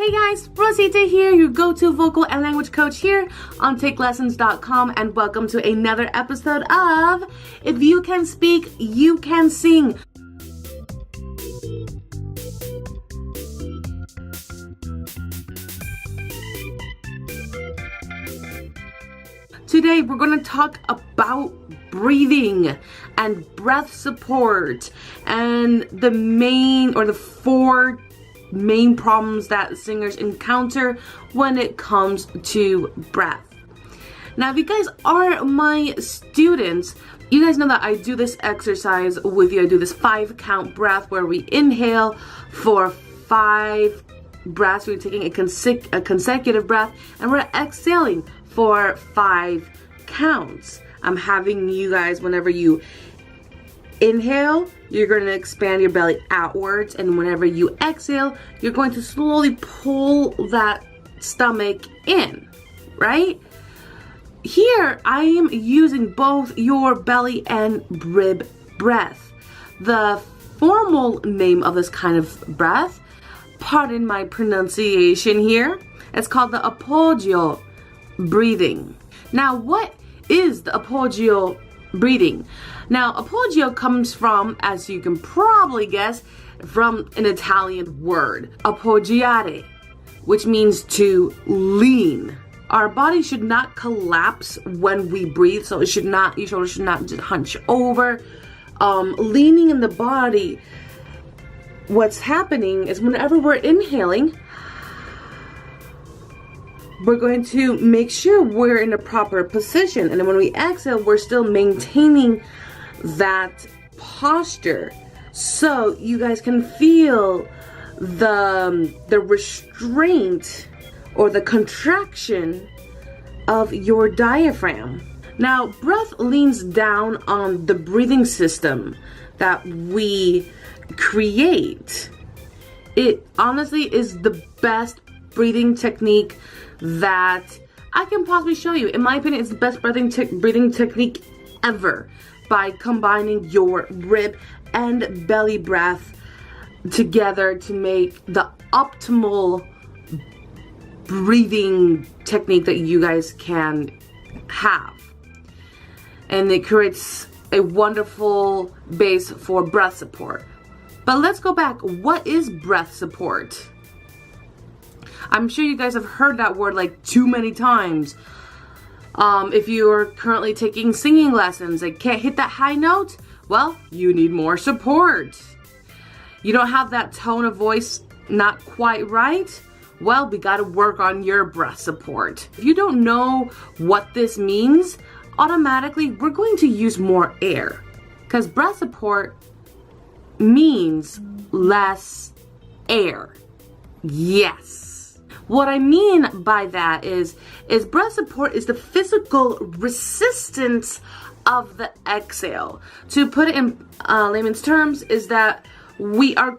Hey guys, Rosita here, your go-to vocal and language coach here on TakeLessons.com, and welcome to another episode of If You Can Speak, You Can Sing. Today we're going to talk about breathing and breath support and the four main problems that singers encounter when it comes to breath. Now, if you guys are my students, you guys know that I do this exercise with you. I do this 5-count breath where we inhale for 5 breaths. We're taking a consecutive breath, and we're exhaling for 5 counts. I'm having you guys, whenever you inhale, you're going to expand your belly outwards, and whenever you exhale, you're going to slowly pull that stomach in, right? Here, I am using both your belly and rib breath. The formal name of this kind of breath, pardon my pronunciation here, it's called the appoggio breathing. Now, what is the appoggio breathing? Now, appoggio comes from, as you can probably guess, from an Italian word, appoggiare, which means to lean. Our body should not collapse when we breathe, so your shoulders should not just hunch over. Leaning in the body, what's happening is whenever we're inhaling, we're going to make sure we're in a proper position, and then when we exhale, we're still maintaining that posture, so you guys can feel the restraint or the contraction of your diaphragm. Now, breath leans down on the breathing system that we create. It honestly is the best breathing technique that I can possibly show you. In my opinion, it's the best breathing technique ever, by combining your rib and belly breath together to make the optimal breathing technique that you guys can have. And it creates a wonderful base for breath support. But let's go back. What is breath support? I'm sure you guys have heard that word like too many times. If you're currently taking singing lessons and can't hit that high note, well, you need more support. You don't have that tone of voice not quite right? Well, we gotta work on your breath support. If you don't know what this means, automatically we're going to use more air, because breath support means less air. Yes. What I mean by that is breath support is the physical resistance of the exhale. To put it in layman's terms, is that we're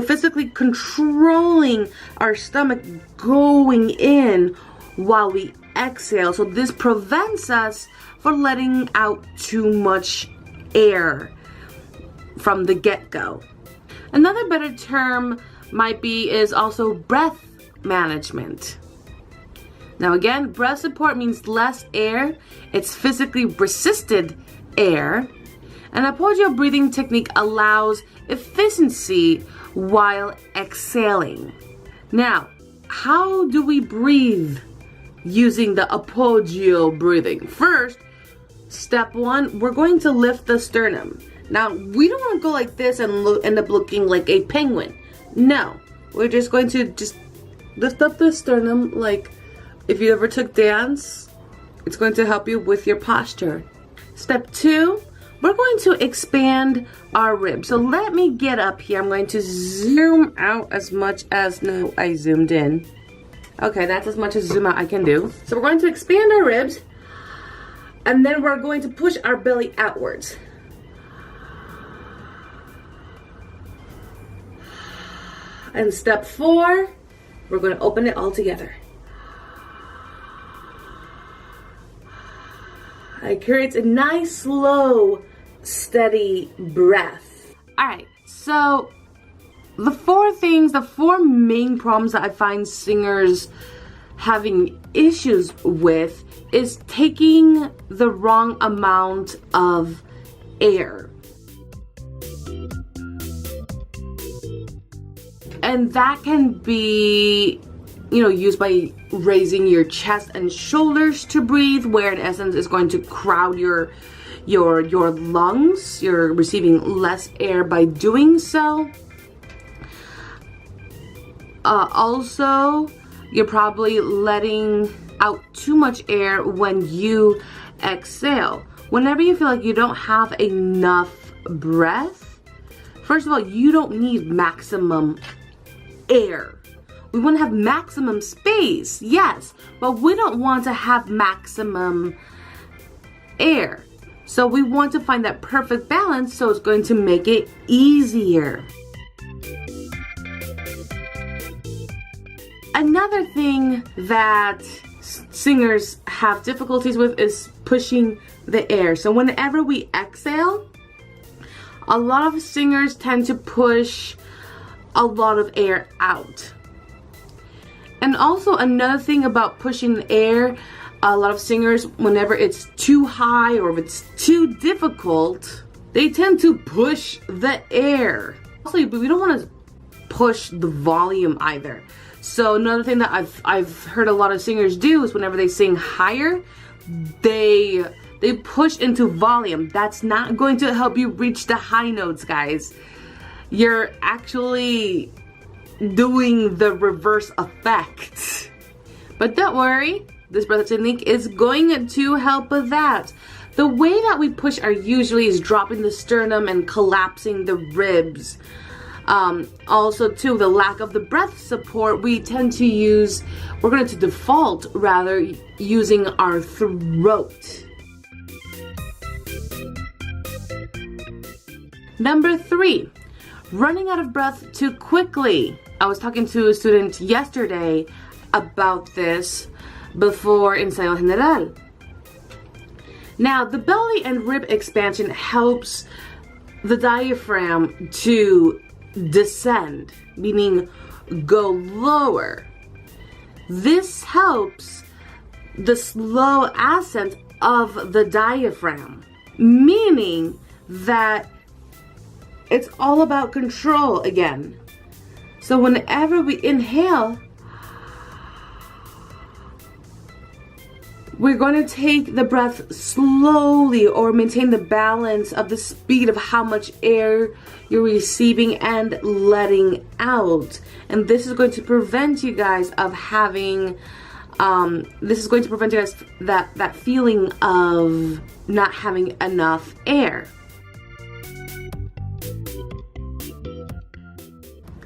physically controlling our stomach going in while we exhale. So this prevents us from letting out too much air from the get-go. Another better term is also breath management. Now again, breath support means less air. It's physically resisted air. An appoggio breathing technique allows efficiency while exhaling. Now, how do we breathe using the appoggio breathing? First, step 1, we're going to lift the sternum. Now, we don't want to go like this and end up looking like a penguin. No, we're just going to just lift up the sternum, like if you ever took dance. It's going to help you with your posture. Step 2, we're going to expand our ribs. So let me get up here. I'm going to zoom out as much as, no, I zoomed in. Okay, that's as much as zoom out I can do. So we're going to expand our ribs, and then we're going to push our belly outwards. And step 4, we're going to open it all together. It creates a nice, slow, steady breath. All right, so the four main problems that I find singers having issues with is taking the wrong amount of air. And that can be, used by raising your chest and shoulders to breathe, where in essence is going to crowd your lungs. You're receiving less air by doing so. Also, you're probably letting out too much air when you exhale. Whenever you feel like you don't have enough breath, first of all, you don't need maximum air. We want to have maximum space, yes, but we don't want to have maximum air. So we want to find that perfect balance, so it's going to make it easier. Another thing that singers have difficulties with is pushing the air. So whenever we exhale, a lot of singers tend to push a lot of air out. And also another thing about pushing the air, a lot of singers, whenever it's too high or if it's too difficult, they tend to push the air. Also, we don't want to push the volume either. So another thing that I've heard a lot of singers do is whenever they sing higher, they push into volume. That's not going to help you reach the high notes, guys. You're actually doing the reverse effect. But don't worry, this breath technique is going to help with that. The way that we push usually is dropping the sternum and collapsing the ribs. Also too, the lack of the breath support, we're going to default rather using our throat. Number 3, running out of breath too quickly. I was talking to a student yesterday about this before Ensayo General. Now, the belly and rib expansion helps the diaphragm to descend, meaning go lower. This helps the slow ascent of the diaphragm, meaning that it's all about control again. So whenever we inhale, we're going to take the breath slowly or maintain the balance of the speed of how much air you're receiving and letting out. And this is going to prevent you guys of having, that feeling of not having enough air.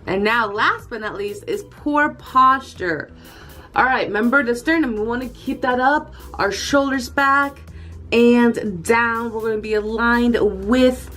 And now, last but not least, is poor posture. All right, remember the sternum, we want to keep that up, our shoulders back and down. We're going to be aligned with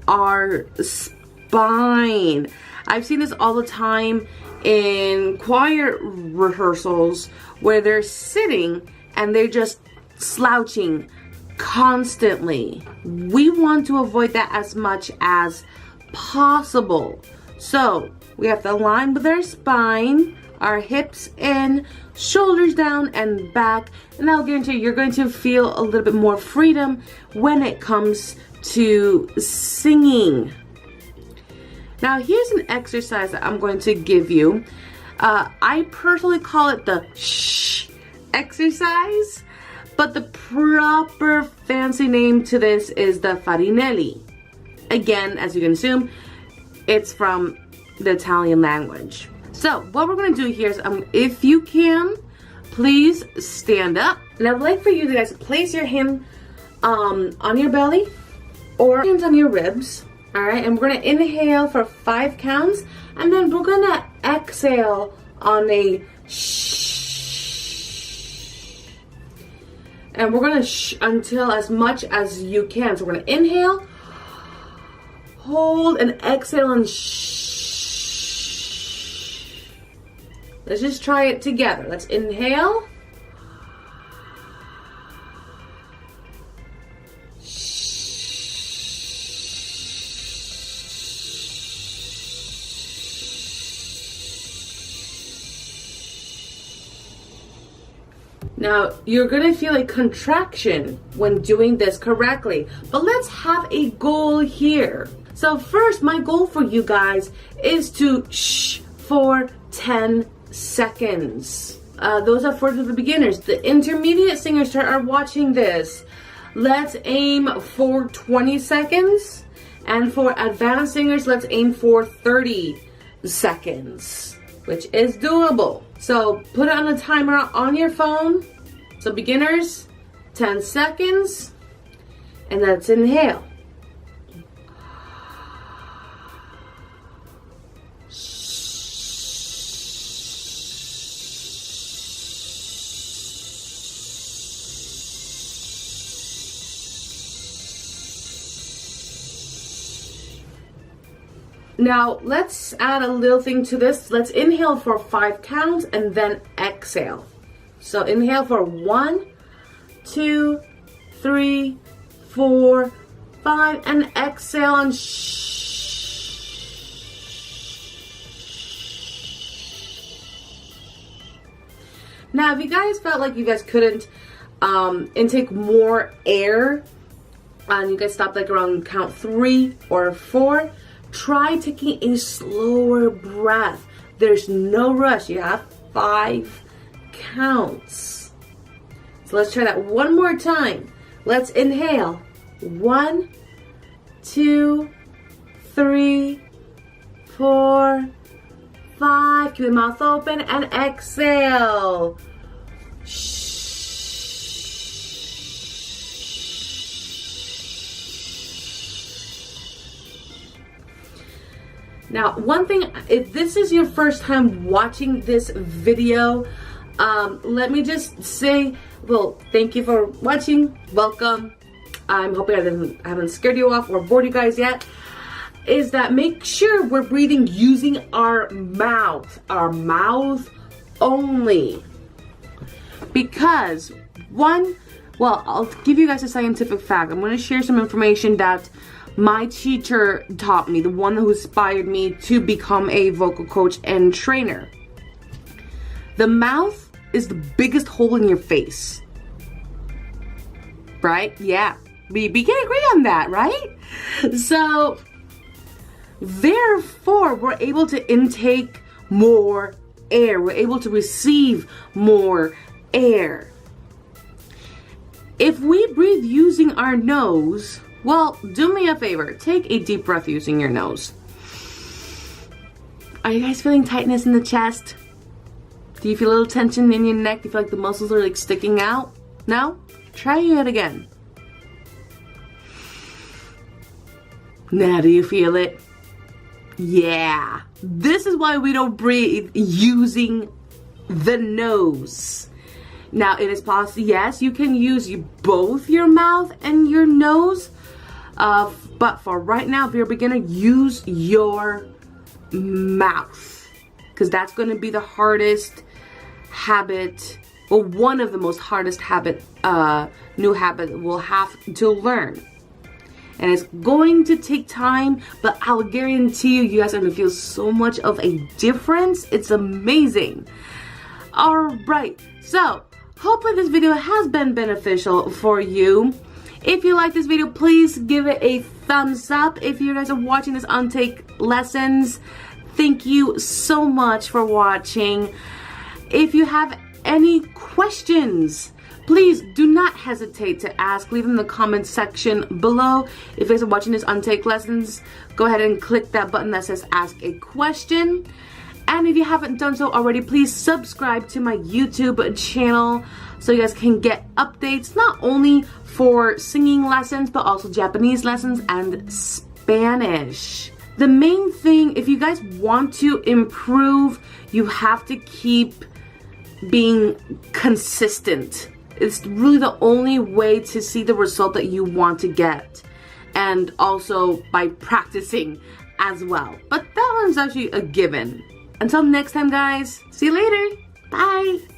our spine. I've seen this all the time in choir rehearsals where they're sitting and they're just slouching constantly. We want to avoid that as much as possible. So we have to align with our spine, our hips in, shoulders down and back, and I'll guarantee you're going to feel a little bit more freedom when it comes to singing. Now here's an exercise that I'm going to give you. I personally call it the shh exercise, but the proper fancy name to this is the farinelli. Again, as you can assume, it's from the Italian language. So what we're going to do here is, if you can, please stand up. And I'd like for you guys to place your hand on your belly or hands on your ribs. All right, and we're going to inhale for 5 counts, and then we're going to exhale on a shh. And we're going to shh until as much as you can. So we're going to inhale, hold, and exhale and shh. Let's just try it together. Let's inhale. Now, you're gonna feel a contraction when doing this correctly, but let's have a goal here. So first, my goal for you guys is to shh for 10 seconds. Those are for the beginners. The intermediate singers that are watching this, let's aim for 20 seconds. And for advanced singers, let's aim for 30 seconds, which is doable. So put it on a timer on your phone. So beginners, 10 seconds, and let's inhale. Now, let's add a little thing to this. Let's inhale for 5 counts and then exhale. So inhale for 1, 2, 3, 4, 5, and exhale and Now, if you guys felt like you guys couldn't intake more air, and you guys stopped like around count 3 or 4, try taking a slower breath. There's no rush. You have 5 counts. So let's try that one more time. Let's inhale. 1, 2, 3, 4, 5. Keep the mouth open and exhale. Now, one thing, if this is your first time watching this video, let me just say, well, thank you for watching. Welcome. I'm hoping I haven't scared you off or bored you guys yet. Is that make sure we're breathing using our mouth only. Because I'll give you guys a scientific fact. I'm going to share some information that my teacher taught me, the one who inspired me to become a vocal coach and trainer. The mouth is the biggest hole in your face. Right? Yeah. We can agree on that, right? So, therefore, we're able to intake more air. We're able to receive more air. If we breathe using our nose, well, do me a favor. Take a deep breath using your nose. Are you guys feeling tightness in the chest? Do you feel a little tension in your neck? Do you feel like the muscles are like sticking out? No? Try it again. Now, do you feel it? Yeah. This is why we don't breathe using the nose. Now, it is possible, yes, you can use both your mouth and your nose. But for right now, if you're a beginner, use your mouth. Because that's going to be the hardest habit, or one of the most hardest new habit we'll have to learn. And it's going to take time, but I'll guarantee you guys are going to feel so much of a difference. It's amazing. Alright, so hopefully this video has been beneficial for you. If you like this video, please give it a thumbs up. If you guys are watching this on Take Lessons, thank you so much for watching. If you have any questions, please do not hesitate to ask. Leave them in the comment section below. If you guys are watching this on Take Lessons, go ahead and click that button that says Ask a Question. And if you haven't done so already, please subscribe to my YouTube channel so you guys can get updates not only for singing lessons, but also Japanese lessons and Spanish. The main thing, if you guys want to improve, you have to keep being consistent. It's really the only way to see the result that you want to get. And also by practicing as well. But that one's actually a given. Until next time, guys. See you later. Bye.